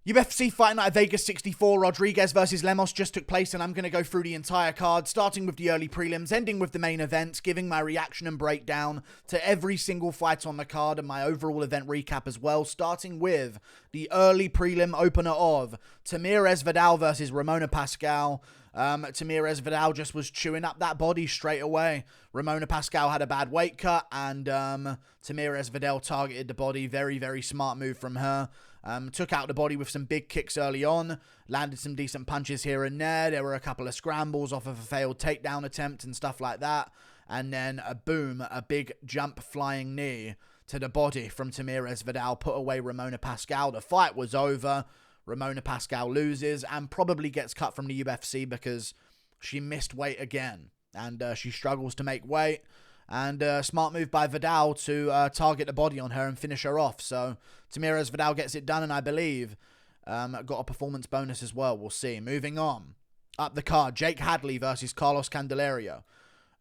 UFC Fight Night Vegas 64, Rodriguez versus Lemos just took place, and I'm going to go through the entire card, starting with the early prelims, ending with the main event, giving my reaction and breakdown to every single fight on the card, and my overall event recap as well, starting with the early prelim opener of Tamires Vidal versus Ramona Pascual. Tamires Vidal just was chewing up that body straight away. Ramona Pascual had a bad weight cut, and Tamires Vidal targeted the body. Very, very smart move from her. Took out the body with some big kicks early on, landed some decent punches here and there. There were a couple of scrambles off of a failed takedown attempt and stuff like that. And then a big jump flying knee to the body from Tamires Vidal put away Ramona Pascual. The fight was over. Ramona Pascual loses and probably gets cut from the UFC because she missed weight again. And she struggles to make weight. And smart move by Vidal to target the body on her and finish her off. So Tamires Vidal gets it done, and I believe got a performance bonus as well. We'll see. Moving on. Up the card, Jake Hadley versus Carlos Candelario.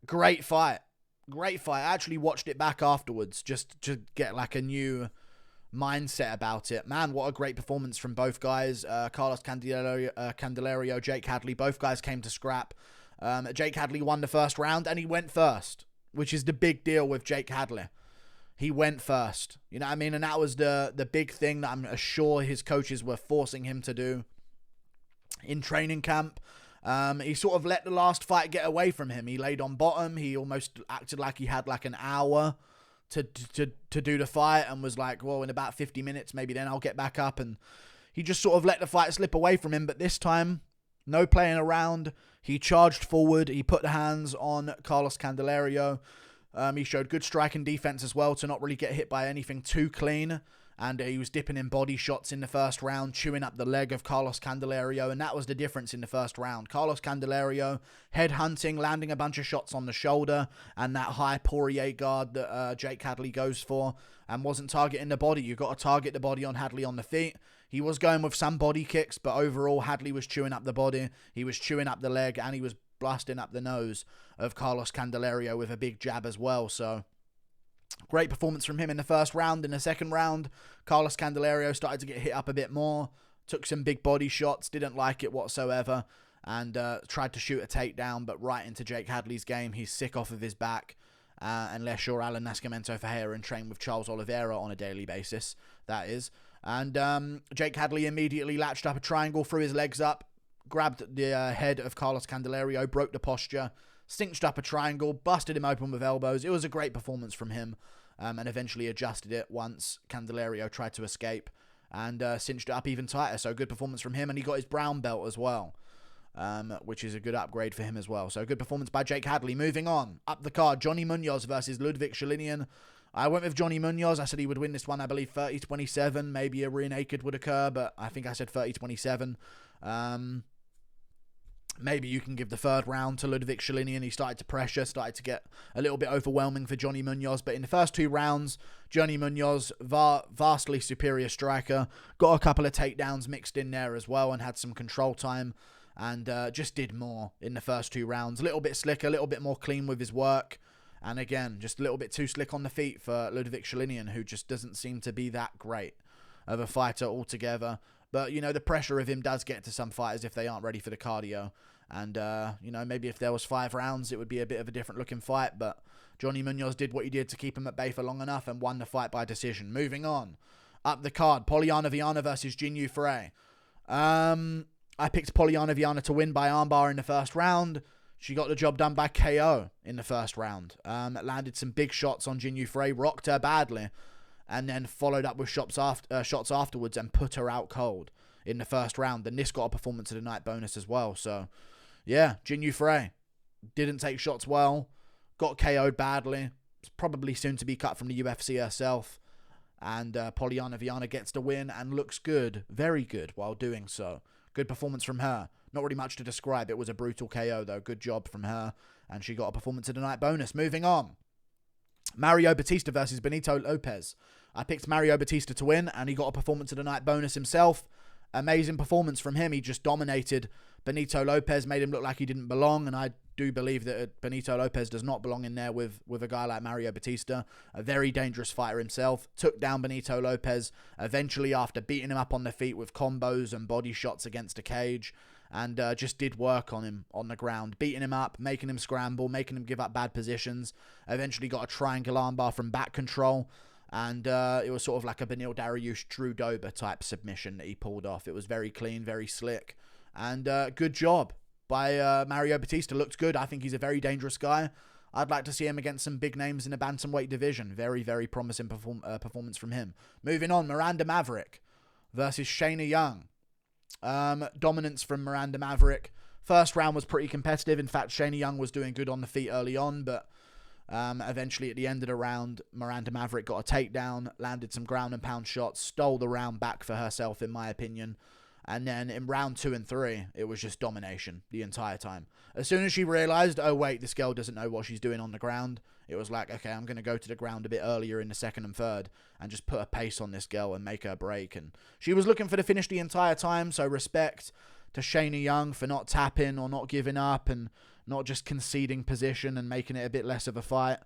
Great fight. Great fight. I actually watched it back afterwards just to get like a new mindset about it. Man, what a great performance from both guys. Carlos Candelario, Jake Hadley. Both guys came to scrap. Jake Hadley won the first round, and he went first, which is the big deal with Jake Hadley. He went first. You know what I mean? And that was the big thing that I'm sure his coaches were forcing him to do in training camp. He sort of let the last fight get away from him. He laid on bottom. He almost acted like he had like an hour to do the fight and was like, well, in about 50 minutes, maybe then I'll get back up. And he just sort of let the fight slip away from him. But this time, no playing around. He charged forward. He put the hands on Carlos Candelario. He showed good strike and defense as well to not really get hit by anything too clean. And he was dipping in body shots in the first round, chewing up the leg of Carlos Candelario. And that was the difference in the first round. Carlos Candelario head hunting, landing a bunch of shots on the shoulder. And that high Poirier guard that Jake Hadley goes for. And wasn't targeting the body. You've got to target the body on Hadley on the feet. He was going with some body kicks, but overall, Hadley was chewing up the body. He was chewing up the leg, and he was blasting up the nose of Carlos Candelario with a big jab as well. So, great performance from him in the first round. In the second round, Carlos Candelario started to get hit up a bit more. Took some big body shots, didn't like it whatsoever, and tried to shoot a takedown, but right into Jake Hadley's game. He's sick off of his back. Unless you're Alan Nascimento Ferreira and train with Charles Oliveira on a daily basis, that is. And Jake Hadley immediately latched up a triangle, threw his legs up, grabbed the head of Carlos Candelario, broke the posture, cinched up a triangle, busted him open with elbows. It was a great performance from him, and eventually adjusted it once Candelario tried to escape, and cinched it up even tighter. So good performance from him, and he got his brown belt as well, which is a good upgrade for him as well. So good performance by Jake Hadley. Moving on, up the card, Johnny Munoz versus Liudvik Sholinian. I went with Johnny Munoz. I said he would win this one, I believe 30-27. Maybe a rear naked would occur, but I think I said 30-27. Maybe you can give the third round to Liudvik Sholinian. He started to pressure, started to get a little bit overwhelming for Johnny Munoz. But in the first two rounds, Johnny Munoz, vastly superior striker, got a couple of takedowns mixed in there as well and had some control time. And just did more in the first two rounds. A little bit slicker, a little bit more clean with his work. And again, just a little bit too slick on the feet for Liudvik Sholinian, who just doesn't seem to be that great of a fighter altogether. But, you know, the pressure of him does get to some fighters if they aren't ready for the cardio. And, you know, maybe if there was 5 rounds, it would be a bit of a different looking fight. But Johnny Munoz did what he did to keep him at bay for long enough and won the fight by decision. Moving on. Up the card, Polyana Viana versus Jinh Yu Frey. I picked Polyana Viana to win by armbar in the first round. She got the job done by KO in the first round. Landed some big shots on Jinh Yu Frey, rocked her badly, and then followed up with shots afterwards and put her out cold in the first round. And this got a performance of the night bonus as well. So, yeah, Jinh Yu Frey didn't take shots well, got KO'd badly. It's probably soon to be cut from the UFC herself. And Polyana Viana gets the win and looks good, very good, while doing so. Good performance from her. Not really much to describe. It was a brutal KO, though. Good job from her. And she got a performance of the night bonus. Moving on. Mario Bautista versus Benito Lopez. I picked Mario Bautista to win, and he got a performance of the night bonus himself. Amazing performance from him. He just dominated Benito Lopez, made him look like he didn't belong, and I do believe that Benito Lopez does not belong in there with a guy like Mario Bautista, a very dangerous fighter himself. Took down Benito Lopez eventually after beating him up on the feet with combos and body shots against a cage, and just did work on him on the ground, beating him up, making him scramble, making him give up bad positions. Eventually got a triangle armbar from back control, and it was sort of like a Benil Dariush Drew Dober type submission that he pulled off. It was very clean, very slick, and good job by Mario Bautista. Looked good. I think he's a very dangerous guy. I'd like to see him against some big names in the bantamweight division. Very, very promising performance from him. Moving on, Miranda Maverick versus Shayna Young. Dominance from Miranda Maverick. First round was pretty competitive. In fact, Shayna Young was doing good on the feet early on, but eventually at the end of the round, Miranda Maverick got a takedown, landed some ground and pound shots, stole the round back for herself, in my opinion. And then in round 2 and 3, it was just domination the entire time. As soon as she realized, oh wait, this girl doesn't know what she's doing on the ground, it was like, okay, I'm going to go to the ground a bit earlier in the second and third and just put a pace on this girl and make her break. And she was looking for the finish the entire time, so respect to Shayna Young for not tapping or not giving up and not just conceding position and making it a bit less of a fight.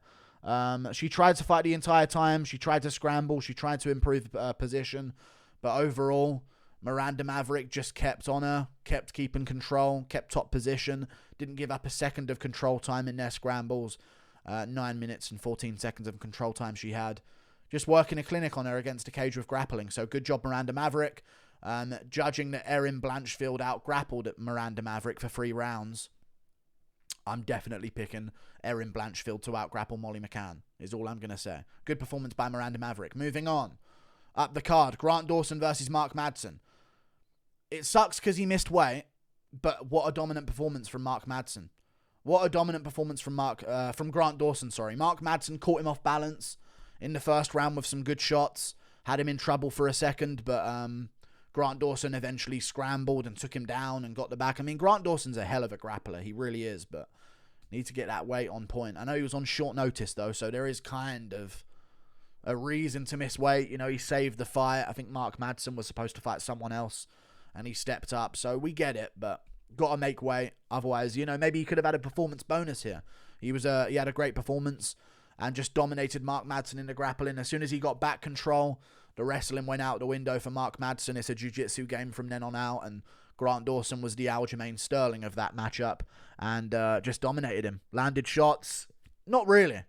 She tried to fight the entire time. She tried to scramble. She tried to improve position. But overall, Miranda Maverick just kept on her, kept keeping control, kept top position, didn't give up a second of control time in their scrambles. 9 minutes and 14 seconds of control time she had. Just working a clinic on her against a cage with grappling. So good job, Miranda Maverick. Judging that Erin Blanchfield out-grappled at Miranda Maverick for 3 rounds, I'm definitely picking Erin Blanchfield to out-grapple Molly McCann, is all I'm going to say. Good performance by Miranda Maverick. Moving on. Up the card, Grant Dawson versus Mark Madsen. It sucks because he missed weight, but what a dominant performance from Mark Madsen. What a dominant performance from Grant Dawson, sorry. Mark Madsen caught him off balance in the first round with some good shots. Had him in trouble for a second, but Grant Dawson eventually scrambled and took him down and got the back. I mean, Grant Dawson's a hell of a grappler. He really is, but need to get that weight on point. I know he was on short notice, though, so there is kind of a reason to miss weight. You know, he saved the fight. I think Mark Madsen was supposed to fight someone else, and he stepped up, so we get it, but got to make weight. Otherwise, you know, maybe he could have had a performance bonus here. He had a great performance and just dominated Mark Madsen in the grappling. As soon as he got back control, the wrestling went out the window for Mark Madsen. It's a jiu-jitsu game from then on out, and Grant Dawson was the Aljamain Sterling of that matchup and just dominated him. Landed shots. Not really.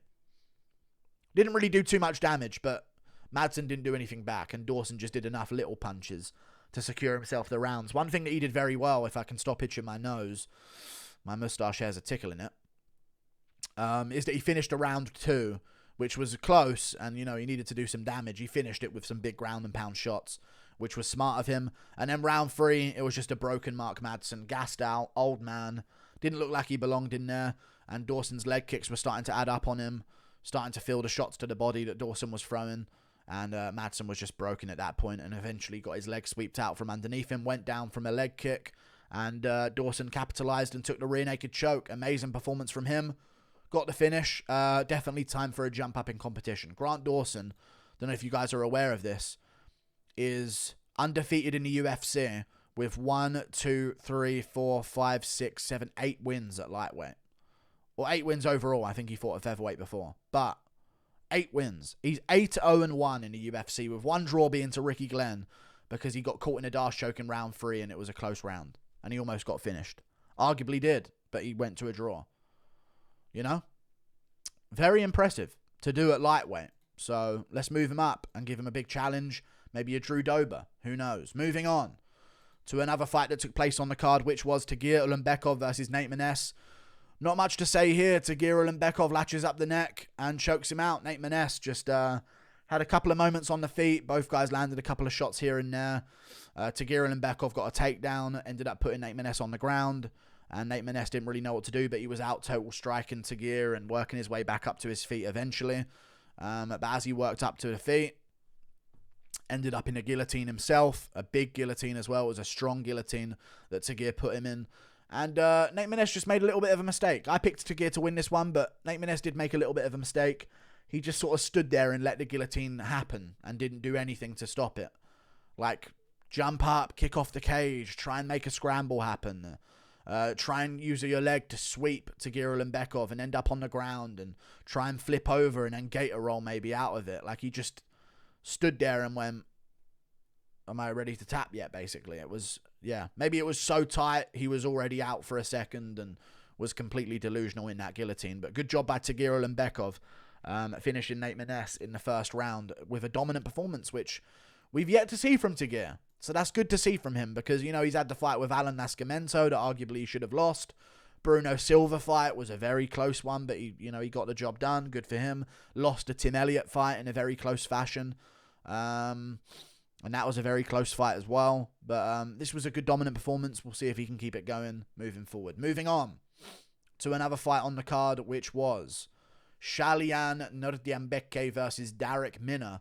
Didn't really do too much damage, but Madsen didn't do anything back, and Dawson just did enough little punches to secure himself the rounds. One thing that he did very well, if I can stop itching my nose, my moustache has a tickle in it, is that he finished a round 2, which was close, and, you know, he needed to do some damage. He finished it with some big ground and pound shots, which was smart of him. And then round 3, it was just a broken Mark Madsen, gassed out, old man, didn't look like he belonged in there, and Dawson's leg kicks were starting to add up on him, starting to feel the shots to the body that Dawson was throwing. And Madsen was just broken at that point and eventually got his leg swept out from underneath him, went down from a leg kick, and Dawson capitalized and took the rear naked choke. Amazing performance from him. Got the finish. Definitely time for a jump up in competition. Grant Dawson, don't know if you guys are aware of this, is undefeated in the UFC with 1, 2, 3, 4, 5, 6, 7, 8 wins at lightweight. Or 8 wins overall. I think he fought at featherweight before. But 8 wins. He's 8-0-1 in the UFC, with 1 draw being to Ricky Glenn because he got caught in a dash choke in round 3 and it was a close round. And he almost got finished. Arguably did, but he went to a draw. You know? Very impressive to do at lightweight. So let's move him up and give him a big challenge. Maybe a Drew Dober. Who knows? Moving on to another fight that took place on the card, which was Tagir Ulanbekov versus Nate Maness. Not much to say here. Tagir Ulanbekov latches up the neck and chokes him out. Nate Maness just had a couple of moments on the feet. Both guys landed a couple of shots here and there. Tagir Ulanbekov got a takedown, ended up putting Nate Maness on the ground. And Nate Maness didn't really know what to do, but he was out total striking Tagir and working his way back up to his feet eventually. But as he worked up to the feet, ended up in a guillotine himself. A big guillotine as well. It was a strong guillotine that Tagir put him in. And Nate Maness just made a little bit of a mistake. I picked Tagir to win this one, but Nate Maness did make a little bit of a mistake. He just sort of stood there and let the guillotine happen and didn't do anything to stop it. Like, jump up, kick off the cage, try and make a scramble happen. Try and use your leg to sweep Tagir Ulanbekov and end up on the ground and try and flip over and then gator roll maybe out of it. Like, he just stood there and went, am I ready to tap yet, basically? It was, yeah, maybe it was so tight he was already out for a second and was completely delusional in that guillotine. But good job by Tagir Ulanbekov, finishing Nate Maness in the first round with a dominant performance, which we've yet to see from Tagir. So that's good to see from him because, you know, he's had the fight with Alan Nascimento that arguably he should have lost. Bruno Silva fight was a very close one, but he got the job done. Good for him. Lost a Tim Elliott fight in a very close fashion. And that was a very close fight as well. But this was a good dominant performance. We'll see if he can keep it going moving forward. Moving on to another fight on the card, which was Shayilan Nuerdianbeke versus Darrick Minner.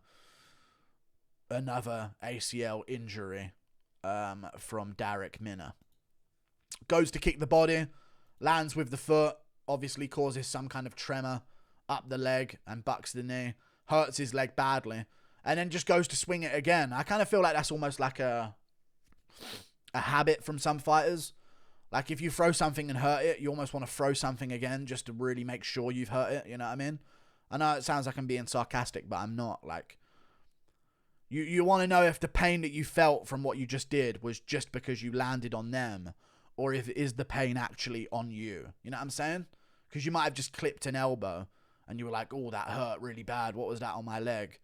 Another ACL injury from Darrick Minner. Goes to kick the body, lands with the foot, obviously causes some kind of tremor up the leg and bucks the knee, hurts his leg badly, and then just goes to swing it again. I kind of feel like that's almost like a habit from some fighters. Like, if you throw something and hurt it, you almost want to throw something again just to really make sure you've hurt it, you know what I mean? I know it sounds like I'm being sarcastic, but I'm not. Like, you want to know if the pain that you felt from what you just did was just because you landed on them, or if it is the pain actually on you. You know what I'm saying? Because you might have just clipped an elbow and you were like, oh, that hurt really bad. What was that on my leg?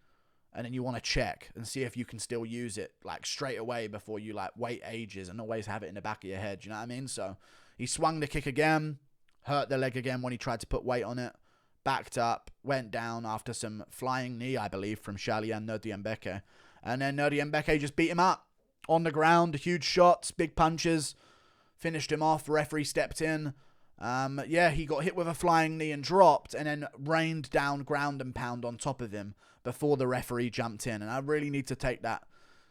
And then you want to check and see if you can still use it like straight away before you like wait ages and always have it in the back of your head. You know what I mean? So he swung the kick again, hurt the leg again when he tried to put weight on it, backed up, went down after some flying knee, I believe, from Shayilan Nuerdianbeke. And then Nuerdianbeke just beat him up on the ground. Huge shots, big punches, finished him off. Referee stepped in. He got hit with a flying knee and dropped, and then rained down ground and pound on top of him before the referee jumped in. And I really need to take that.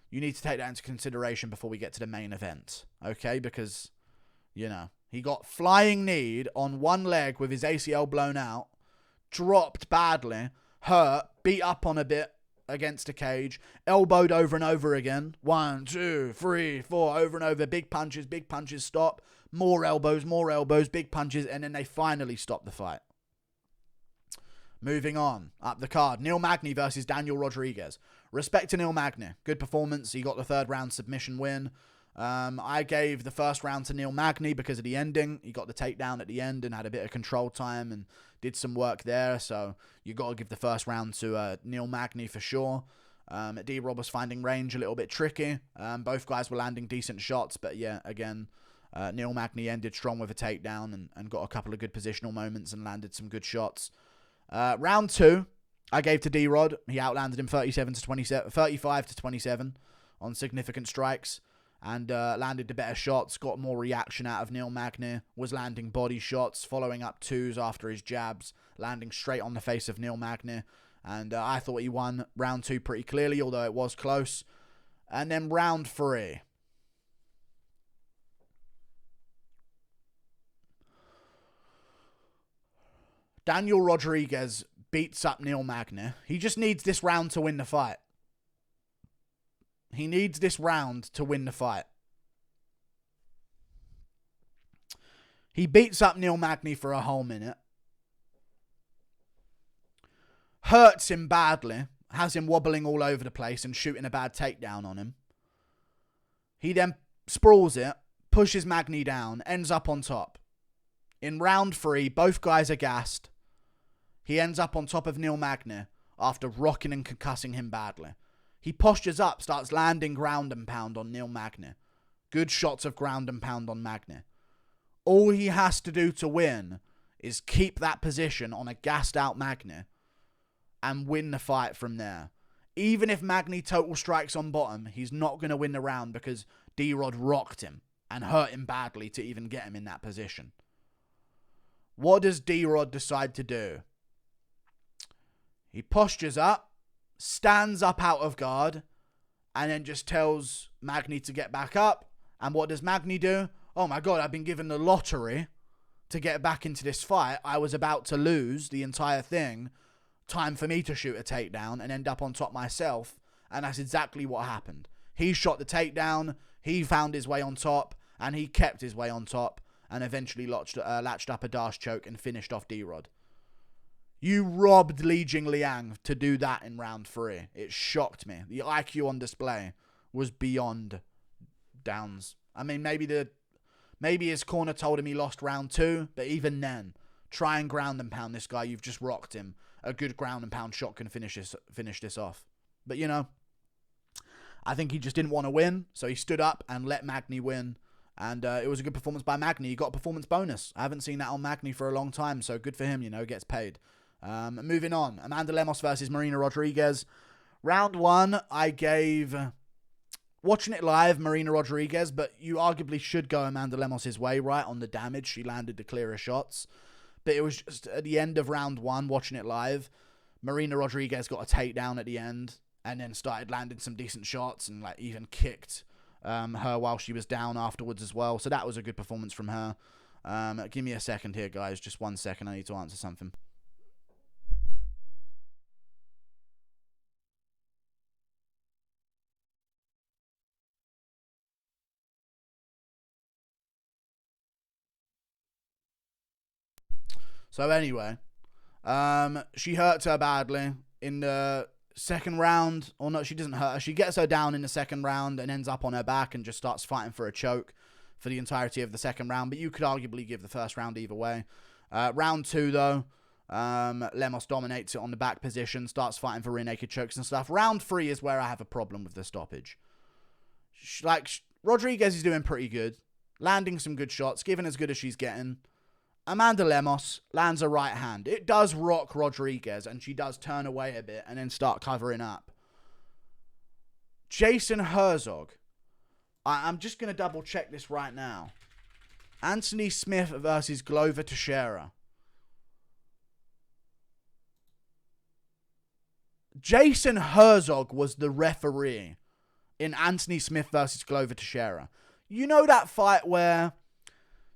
You need to take that into consideration before we get to the main event, okay? Because, you know, he got flying kneed on one leg with his ACL blown out, dropped badly, hurt, beat up on a bit against a cage, elbowed over and over again. 1, 2, 3, 4, over and over. Big punches, stop. More elbows, big punches, and then they finally stop the fight. Moving on, up the card, Neil Magny versus Daniel Rodriguez. Respect to Neil Magny. Good performance. He got the third round submission win. I gave the first round to Neil Magny because of the ending. He got the takedown at the end and had a bit of control time and did some work there. So you got to give the first round to Neil Magny for sure. D-Rob was finding range a little bit tricky. Both guys were landing decent shots. But yeah, again, Neil Magny ended strong with a takedown and got a couple of good positional moments and landed some good shots. Round 2, I gave to D-Rod. He outlanded him 35 to 27 on significant strikes. And landed the better shots, got more reaction out of Neil Magny, was landing body shots, following up twos after his jabs, landing straight on the face of Neil Magny. And I thought he won round 2 pretty clearly, although it was close. And then round 3. Daniel Rodriguez beats up Neil Magny. He just needs this round to win the fight. He needs this round to win the fight. He beats up Neil Magny for a whole minute. Hurts him badly. Has him wobbling all over the place and shooting a bad takedown on him. He then sprawls it, pushes Magny down, ends up on top. In round 3, both guys are gassed. He ends up on top of Neil Magny after rocking and concussing him badly. He postures up, starts landing ground and pound on Neil Magny. Good shots of ground and pound on Magny. All he has to do to win is keep that position on a gassed out Magny and win the fight from there. Even if Magny total strikes on bottom, he's not going to win the round because D-Rod rocked him and hurt him badly to even get him in that position. What does D-Rod decide to do? He postures up, stands up out of guard, and then just tells Magny to get back up. And what does Magny do? Oh my God, I've been given the lottery to get back into this fight. I was about to lose the entire thing. Time for me to shoot a takedown and end up on top myself. And that's exactly what happened. He shot the takedown, he found his way on top, and he kept his way on top. and eventually latched up a dash choke and finished off D-Rod. You robbed Li Jingliang to do that in round 3. It shocked me. The IQ on display was beyond Downs. I mean, maybe his corner told him he lost round 2, but even then, try and ground and pound this guy. You've just rocked him. A good ground and pound shot can finish this off. But, you know, I think he just didn't want to win, so he stood up and let Magny win. And it was a good performance by Magny. He got a performance bonus. I haven't seen that on Magny for a long time, so good for him, you know, gets paid. Moving on, Amanda Lemos versus Marina Rodriguez. Round 1, I gave... Watching it live, Marina Rodriguez, but you arguably should go Amanda Lemos' way, right, on the damage. She landed the clearer shots. But it was just at the end of round 1, watching it live, Marina Rodriguez got a takedown at the end and then started landing some decent shots and like even kicked her while she was down afterwards as well. So that was a good performance from her. Give me a second here, guys. Just 1 second. I need to answer something. So anyway, she hurts her badly in the second round. Or no, she doesn't hurt her. She gets her down in the second round and ends up on her back and just starts fighting for a choke for the entirety of the second round. But you could arguably give the first round either way. Round 2, though, Lemos dominates it on the back position, starts fighting for rear naked chokes and stuff. Round 3 is where I have a problem with the stoppage. Rodriguez is doing pretty good, landing some good shots, giving as good as she's getting. Amanda Lemos lands a right hand. It does rock Rodriguez, and she does turn away a bit and then start covering up. Jason Herzog. I'm just going to double check this right now. Anthony Smith versus Glover Teixeira. Jason Herzog was the referee in Anthony Smith versus Glover Teixeira. You know that fight where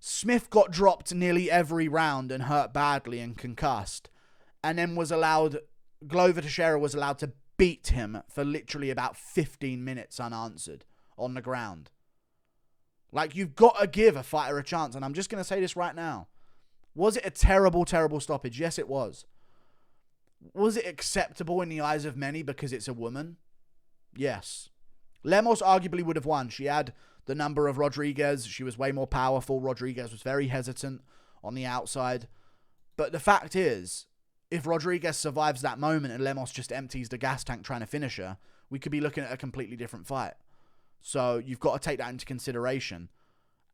Smith got dropped nearly every round and hurt badly and concussed, and then Glover Teixeira was allowed to beat him for literally about 15 minutes unanswered on the ground. Like, you've got to give a fighter a chance, and I'm just going to say this right now. Was it a terrible, terrible stoppage? Yes, it was. Was it acceptable in the eyes of many because it's a woman? Yes. Lemos arguably would have won. She had the number of Rodriguez. She was way more powerful. Rodriguez was very hesitant on the outside. But the fact is, if Rodriguez survives that moment and Lemos just empties the gas tank trying to finish her, we could be looking at a completely different fight. So you've got to take that into consideration.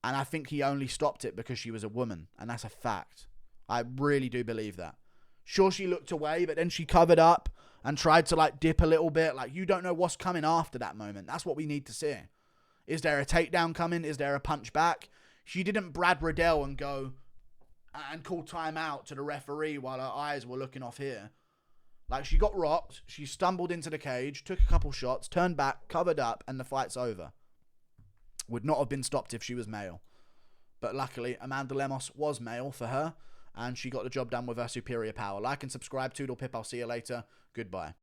And I think he only stopped it because she was a woman. And that's a fact. I really do believe that. Sure, she looked away, but then she covered up and tried to like dip a little bit. Like, you don't know what's coming after that moment. That's what we need to see. Is there a takedown coming? Is there a punch back? She didn't Brad Riddell and go and call timeout to the referee while her eyes were looking off here. Like, she got rocked. She stumbled into the cage, took a couple shots, turned back, covered up, and the fight's over. Would not have been stopped if she was male. But luckily, Amanda Lemos was male for her, and she got the job done with her superior power. Like and subscribe. Toodle Pip. I'll see you later. Goodbye.